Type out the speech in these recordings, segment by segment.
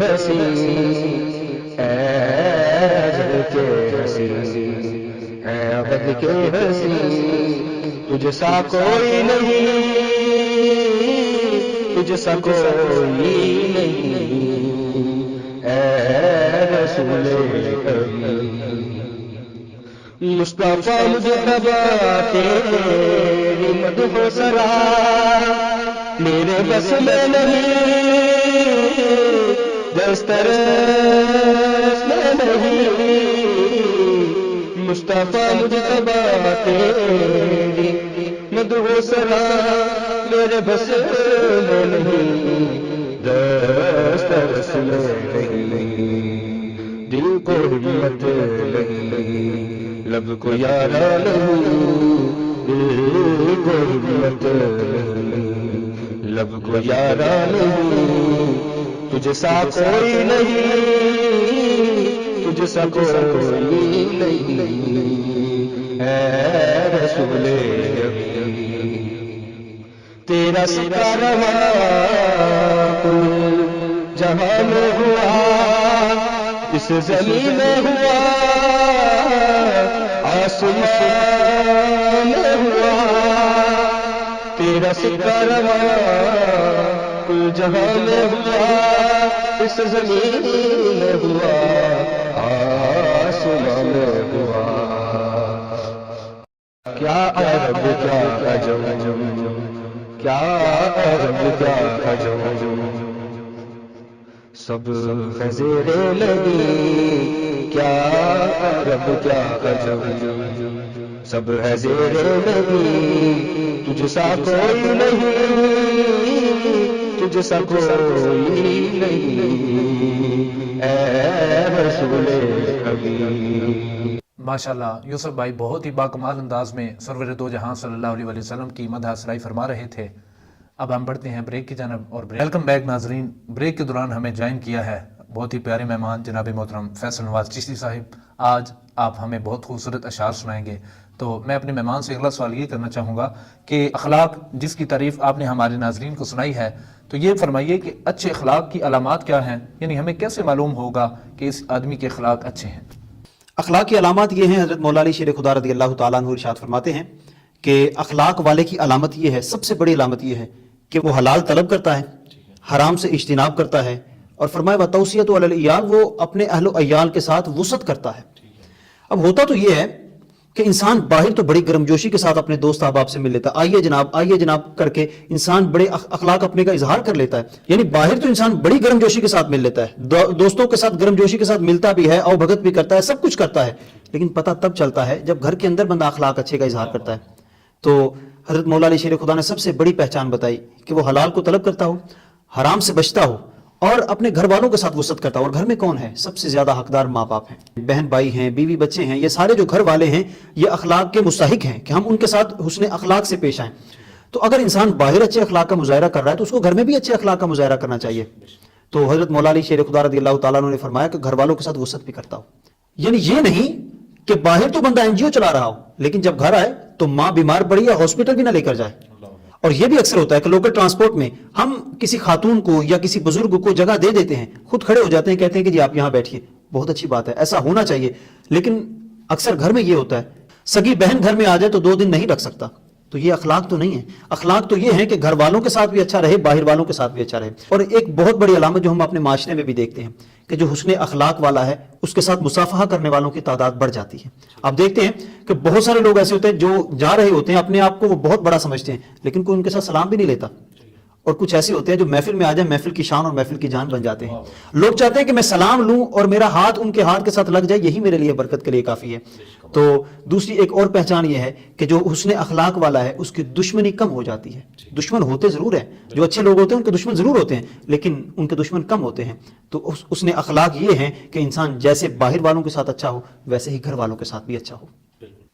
ہنسی اے ازل کے ہنسی اے ابد کے ہنسی تجھ سا کوئی نہیں تجھ سا کوئی نہیں اے رسول مصطفیٰ مجتبی تیری مدح و ثنا میرے بس میں نہیں دسترس میں نہیں مصطفیٰ مجتبی تیری مدح و ثنا میرے بس میں نہیں دسترس میں نہیں دل کو ہمت نہیں لب کو یارا نہیں دل کو ہمت نہیں لب کو یارا نہیں تجھ سا کوئی نہیں تجھ سا کوئی نہیں اے رسول تیرا ستارہ کل جہاں میں ہوا اس زمین میں ہوا آسمان میں ہوا تیرا ستارہ کل جہاں میں ہوا اس زمین میں ہوا آسمان میں ہوا کیا عرب کیا عجم کیا عرب کیا عجم سب خزیر لگی کیا عرب کیا عجم سب ہے زیر لگی تجھ سا کوئی نہیں تجھ سا کوئی نہیں اے رسول حبیب ماشاءاللہ یوسف بھائی بہت ہی باکمال انداز میں سرور دو جہاں صلی اللہ علیہ وسلم کی مدح سرائی فرما رہے تھے. اب ہم بڑھتے ہیں بریک کی جانب اور ویلکم بیک ناظرین. بریک کے دوران ہمیں جوائن کیا ہے بہت ہی پیارے مہمان جناب محترم فیصل نواز چشتی صاحب. آج آپ ہمیں بہت خوبصورت اشعار سنائیں گے. تو میں اپنے مہمان سے اگلا سوال یہ کرنا چاہوں گا کہ اخلاق جس کی تعریف آپ نے ہمارے ناظرین کو سنائی ہے تو یہ فرمائیے کہ اچھے اخلاق کی علامات کیا ہیں, یعنی ہمیں کیسے معلوم ہوگا کہ اس آدمی کے اخلاق اچھے ہیں؟ اخلاق کی علامات یہ ہیں. حضرت مولا علی شیر خدا رضی اللہ تعالیٰ عنہ ارشاد فرماتے ہیں کہ اخلاق والے کی علامت یہ ہے, سب سے بڑی علامت یہ ہے کہ وہ حلال طلب کرتا ہے, حرام سے اجتناب کرتا ہے, اور فرمایا وتوصیۃ علی العیال وہ اپنے اہل و عیال کے ساتھ وسعت کرتا ہے. اب ہوتا تو یہ ہے کہ انسان باہر تو بڑی گرمجوشی کے ساتھ اپنے دوست احباب سے مل لیتا ہے, آئیے جناب کر کے انسان بڑے اخلاق اپنے کا اظہار کر لیتا ہے. یعنی باہر تو انسان بڑی گرمجوشی کے ساتھ مل لیتا ہے, دوستوں کے ساتھ گرمجوشی کے ساتھ ملتا بھی ہے, او بھگت بھی کرتا ہے, سب کچھ کرتا ہے, لیکن پتہ تب چلتا ہے جب گھر کے اندر بندہ اخلاق اچھے کا اظہار کرتا ہے. تو حضرت مولا علی شیر خدا نے سب سے بڑی پہچان بتائی کہ وہ حلال کو طلب کرتا ہو, حرام سے بچتا ہو, اور اپنے گھر والوں کے ساتھ وسعت کرتا ہو. اور گھر میں کون ہے؟ سب سے زیادہ حقدار ماں باپ ہیں, بہن بھائی ہیں, بیوی بچے ہیں. یہ سارے جو گھر والے ہیں یہ اخلاق کے مستحق ہیں کہ ہم ان کے ساتھ حسن اخلاق سے پیش آئیں. تو اگر انسان باہر اچھے اخلاق کا مظاہرہ کر رہا ہے تو اس کو گھر میں بھی اچھے اخلاق کا مظاہرہ کرنا چاہیے. تو حضرت مولا علی شیر خدا رضی اللہ تعالیٰ عنہ نے فرمایا کہ گھر والوں کے ساتھ وسعت بھی کرتا ہو. یعنی یہ نہیں کہ باہر تو بندہ NGO چلا رہا ہو لیکن جب گھر آئے تو ماں بیمار پڑی ہے ہاسپٹل بھی نہ لے کر جائے. اور یہ بھی اکثر ہوتا ہے کہ لوکل ٹرانسپورٹ میں ہم کسی خاتون کو یا کسی بزرگ کو جگہ دے دیتے ہیں, خود کھڑے ہو جاتے ہیں, کہتے ہیں کہ جی آپ یہاں بیٹھیے. بہت اچھی بات ہے, ایسا ہونا چاہیے. لیکن اکثر گھر میں یہ ہوتا ہے سگی بہن گھر میں آ جائے تو 2 دن نہیں رکھ سکتا. تو یہ اخلاق تو نہیں ہے. اخلاق تو یہ ہے کہ گھر والوں کے ساتھ بھی اچھا رہے, باہر والوں کے ساتھ بھی اچھا رہے. اور ایک بہت بڑی علامت جو ہم اپنے معاشرے میں بھی دیکھتے ہیں کہ جو حسن اخلاق والا ہے اس کے ساتھ مصافحہ کرنے والوں کی تعداد بڑھ جاتی ہے. آپ دیکھتے ہیں کہ بہت سارے لوگ ایسے ہوتے ہیں جو جا رہے ہوتے ہیں, اپنے آپ کو وہ بہت بڑا سمجھتے ہیں, لیکن کوئی ان کے ساتھ سلام بھی نہیں لیتا. اور کچھ ایسے ہوتے ہیں جو محفل میں آ جائیں محفل کی شان اور محفل کی جان بن جاتے ہیں. لوگ چاہتے ہیں کہ میں سلام لوں اور میرا ہاتھ ان کے ہاتھ کے ساتھ لگ جائے, یہی میرے لیے برکت کے لیے کافی ہے. تو دوسری ایک اور پہچان یہ ہے کہ جو حسن اخلاق والا ہے اس کی دشمنی کم ہو جاتی ہے. دشمن ہوتے ضرور ہیں, جو اچھے لوگ ہوتے ہیں ان کے دشمن ضرور ہوتے ہیں, لیکن ان کے دشمن کم ہوتے ہیں. تو حسن اخلاق یہ ہے کہ انسان جیسے باہر والوں کے ساتھ اچھا ہو ویسے ہی گھر والوں کے ساتھ بھی اچھا ہو.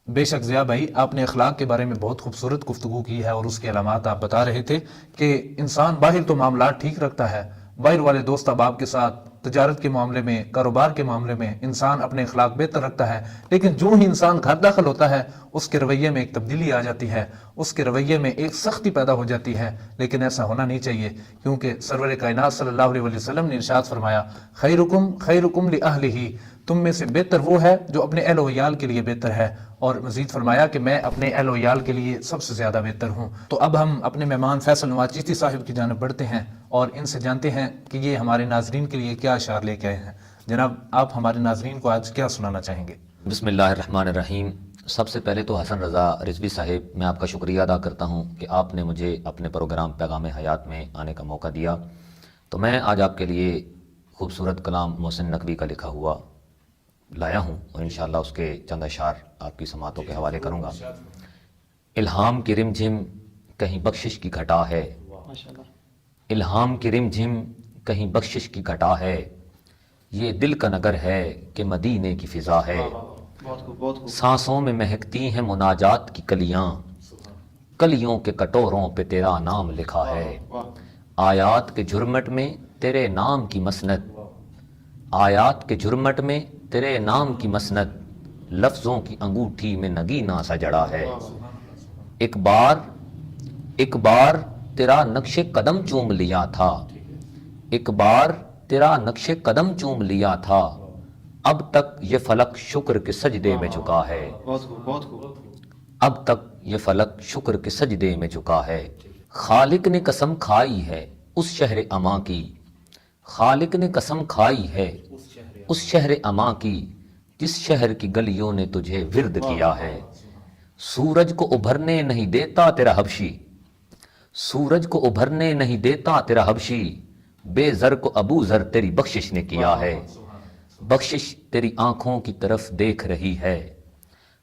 بے شک ضیاء بھائی آپ نے اخلاق کے بارے میں بہت خوبصورت گفتگو کی ہے اور اس کے علامات آپ بتا رہے تھے کہ انسان باہر تو معاملات ٹھیک رکھتا ہے, باہر والے دوست احباب کے ساتھ تجارت کے معاملے میں، کاروبار کے معاملے میں انسان اپنے اخلاق بہتر رکھتا ہے، لیکن جو ہی انسان گھر داخل ہوتا ہے اس کے رویے میں ایک تبدیلی آ جاتی ہے، اس کے رویے میں ایک سختی پیدا ہو جاتی ہے. لیکن ایسا ہونا نہیں چاہیے، کیونکہ سرور کائنات صلی اللہ علیہ وسلم نے ارشاد فرمایا خیرکم خیرکم لأہلہ، تم میں سے بہتر وہ ہے جو اپنے اہل و عیال کے لیے بہتر ہے، اور مزید فرمایا کہ میں اپنے اہل و عیال کے لیے سب سے زیادہ بہتر ہوں. تو اب ہم اپنے مہمان فیصل نواز چشتی صاحب کی جانب بڑھتے ہیں اور ان سے جانتے ہیں کہ یہ ہمارے ناظرین کے لیے کیا اشعار لے کے آئے ہیں. جناب آپ ہمارے ناظرین کو آج کیا سنانا چاہیں گے؟ بسم اللہ الرحمن الرحیم. سب سے پہلے تو حسن رضا رضوی صاحب، میں آپ کا شکریہ ادا کرتا ہوں کہ آپ نے مجھے اپنے پروگرام پیغام حیات میں آنے کا موقع دیا. تو میں آج آپ کے لیے خوبصورت کلام محسن نقوی کا لکھا ہوا لایا ہوں، اور انشاءاللہ اس کے چند اشعار آپ کی سماعتوں کے حوالے کروں گا. الہام کی رم جھم کہیں بخشش کی گھٹا ہے، الہام کی رم جھم کہیں بخشش کی گھٹا ہے، یہ دل کا نگر ہے کہ مدینے کی فضا ہے. سانسوں میں مہکتی ہیں مناجات کی کلیاں، کلیوں کے کٹوروں پہ تیرا نام لکھا ہے. آیات کے جھرمٹ میں تیرے نام کی مسند، آیات کے جھرمٹ میں تیرے نام کی مسند، لفظوں کی انگوٹھی میں نگینہ سا جڑا ہے. ایک بار تیرا نقش قدم چوم لیا تھا، ایک بار تیرا نقش قدم چوم لیا تھا، اب تک یہ فلک شکر کے سجدے میں جھکا ہے. اب تک یہ فلک شکر کے سجدے میں جھکا ہے. خالق نے قسم کھائی ہے اس شہر اما کی، خالق نے قسم کھائی ہے اس شہر اما کی، جس شہر کی گلیوں نے تجھے ورد کیا ہے. سورج کو ابھرنے نہیں دیتا تیرا حبشی، سورج کو ابھرنے نہیں دیتا تیرا حبشی، بے زر کو ابو زر تیری بخشش نے کیا ہے. بخشش تیری آنکھوں کی طرف دیکھ رہی ہے،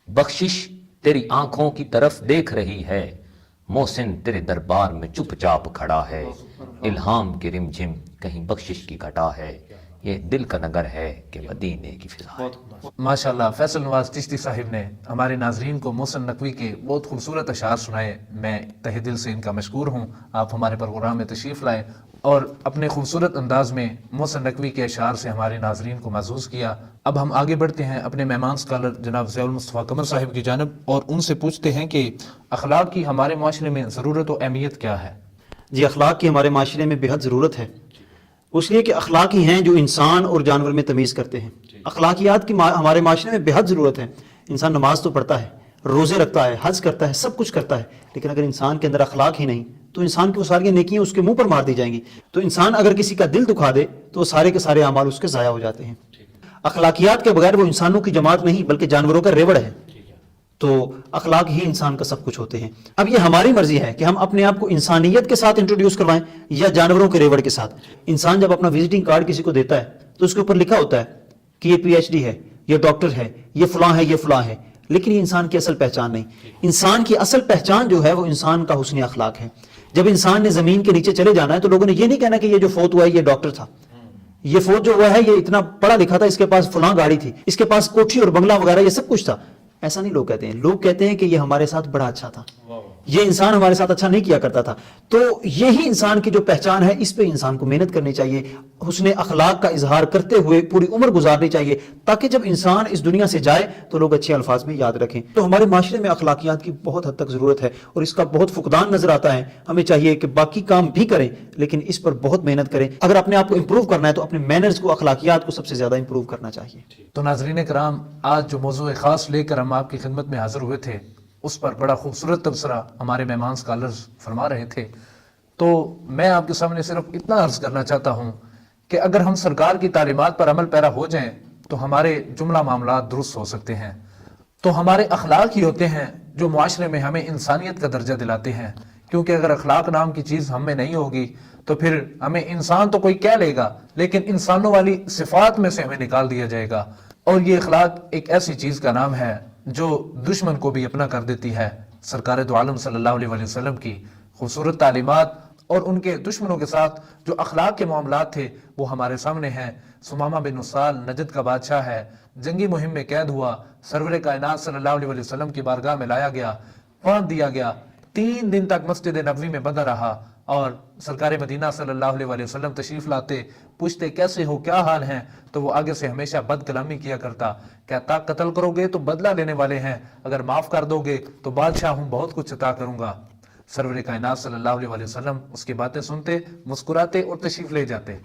بخشش تیری آنکھوں کی طرف دیکھ رہی ہے، محسن تیرے دربار میں چپ چاپ کھڑا ہے. الہام کی رم جھم کہیں بخشش کی گھٹا ہے، یہ دل کا نگر ہے کہ مدینے کی فضا ہے. ماشاءاللہ فیصل نواز چشتی صاحب نے ہمارے ناظرین کو محسن نقوی کے بہت خوبصورت اشعار سنائے. میں تہہ دل سے ان کا مشکور ہوں. آپ ہمارے پروگرام میں تشریف لائے اور اپنے خوبصورت انداز میں محسن نقوی کے اشعار سے ہمارے ناظرین کو محظوظ کیا. اب ہم آگے بڑھتے ہیں اپنے مہمان اسکالر جناب ضیاء المصطفیٰ قمر صاحب کی جانب اور ان سے پوچھتے ہیں کہ اخلاق کی ہمارے معاشرے میں ضرورت و اہمیت کیا ہے؟ جی، اخلاق کی ہمارے معاشرے میں بے حد ضرورت ہے، اس لیے کہ اخلاق ہی ہیں جو انسان اور جانور میں تمیز کرتے ہیں. اخلاقیات کی ہمارے معاشرے میں بے حد ضرورت ہے. انسان نماز تو پڑھتا ہے، روزے رکھتا ہے، حج کرتا ہے، سب کچھ کرتا ہے، لیکن اگر انسان کے اندر اخلاق ہی نہیں تو انسان کی وہ ساری نیکیاں اس کے منہ پر مار دی جائیں گی. تو انسان اگر کسی کا دل دکھا دے تو وہ سارے کے سارے اعمال اس کے ضائع ہو جاتے ہیں. اخلاقیات کے بغیر وہ انسانوں کی جماعت نہیں بلکہ جانوروں کا ریوڑ ہے. تو اخلاق ہی انسان کا سب کچھ ہوتے ہیں. اب یہ ہماری مرضی ہے کہ ہم اپنے آپ کو انسانیت کے ساتھ انٹروڈیوس کروائیں یا جانوروں کے ریوڑ کے ساتھ. انسان جب اپنا وزٹنگ کارڈ کسی کو دیتا ہے تو اس کے اوپر لکھا ہوتا ہے کہ یہ پی ایچ ڈی ہے، یہ ڈاکٹر ہے، یہ فلاں ہے، یہ فلاں ہے، لیکن یہ انسان کی اصل پہچان نہیں. انسان کی اصل پہچان جو ہے وہ انسان کا حسن اخلاق ہے. جب انسان نے زمین کے نیچے چلے جانا ہے تو لوگوں نے یہ نہیں کہنا کہ یہ جو فوت ہوا ہے یہ ڈاکٹر تھا، یہ فوت جو ہوا ہے یہ اتنا پڑھا لکھا تھا، اس کے پاس فلاں گاڑی تھی، اس کے پاس کوٹھی اور بنگلہ وغیرہ یہ سب کچھ تھا. ایسا نہیں لوگ کہتے ہیں. لوگ کہتے ہیں کہ یہ ہمارے ساتھ بڑا اچھا تھا، یہ انسان ہمارے ساتھ اچھا نہیں کیا کرتا تھا. تو یہی انسان کی جو پہچان ہے اس پہ انسان کو محنت کرنی چاہیے، حسن اخلاق کا اظہار کرتے ہوئے پوری عمر گزارنی چاہیے تاکہ جب انسان اس دنیا سے جائے تو لوگ اچھے الفاظ میں یاد رکھیں. تو ہمارے معاشرے میں اخلاقیات کی بہت حد تک ضرورت ہے اور اس کا بہت فقدان نظر آتا ہے. ہمیں چاہیے کہ باقی کام بھی کریں لیکن اس پر بہت محنت کریں. اگر اپنے آپ کو امپروو کرنا ہے تو اپنے مینرز کو، اخلاقیات کو سب سے زیادہ امپروو کرنا چاہیے. تو ناظرین کرام، آج جو موضوع خاص لے کر ہم آپ کی خدمت میں حاضر ہوئے تھے اس پر بڑا خوبصورت تبصرہ ہمارے مہمان اسکالرز فرما رہے تھے. تو میں آپ کے سامنے صرف اتنا عرض کرنا چاہتا ہوں کہ اگر ہم سرکار کی تعلیمات پر عمل پیرا ہو جائیں تو ہمارے جملہ معاملات درست ہو سکتے ہیں. تو ہمارے اخلاق ہی ہوتے ہیں جو معاشرے میں ہمیں انسانیت کا درجہ دلاتے ہیں. کیونکہ اگر اخلاق نام کی چیز ہم میں نہیں ہوگی تو پھر ہمیں انسان تو کوئی کہہ لے گا لیکن انسانوں والی صفات میں سے ہمیں نکال دیا جائے گا. اور یہ اخلاق ایک ایسی چیز کا نام ہے جو دشمن کو بھی اپنا کر دیتی ہے. سرکار دو عالم صلی اللہ علیہ وسلم کی خوبصورت تعلیمات اور ان کے دشمنوں کے ساتھ جو اخلاق کے معاملات تھے وہ ہمارے سامنے ہیں. سمامہ بن اسال نجد کا بادشاہ ہے، جنگی مہم میں قید ہوا، سرور کائنات صلی اللہ علیہ وسلم کی بارگاہ میں لایا گیا، باندھ دیا گیا، 3 دن تک مسجد نبوی میں بندہ رہا. اور سرکار مدینہ صلی اللہ علیہ وسلم تشریف لاتے، پوچھتے کیسے ہو، کیا حال ہیں، تو وہ آگے سے ہمیشہ بد کلامی کیا کرتا، کہتا قتل کرو گے تو بدلہ لینے والے ہیں، اگر معاف کر دو گے تو بادشاہ ہوں، بہت کچھ عطا کروں گا۔ سرور کائنات صلی اللہ علیہ وسلم اس کی باتیں سنتے، مسکراتے اور تشریف لے جاتے۔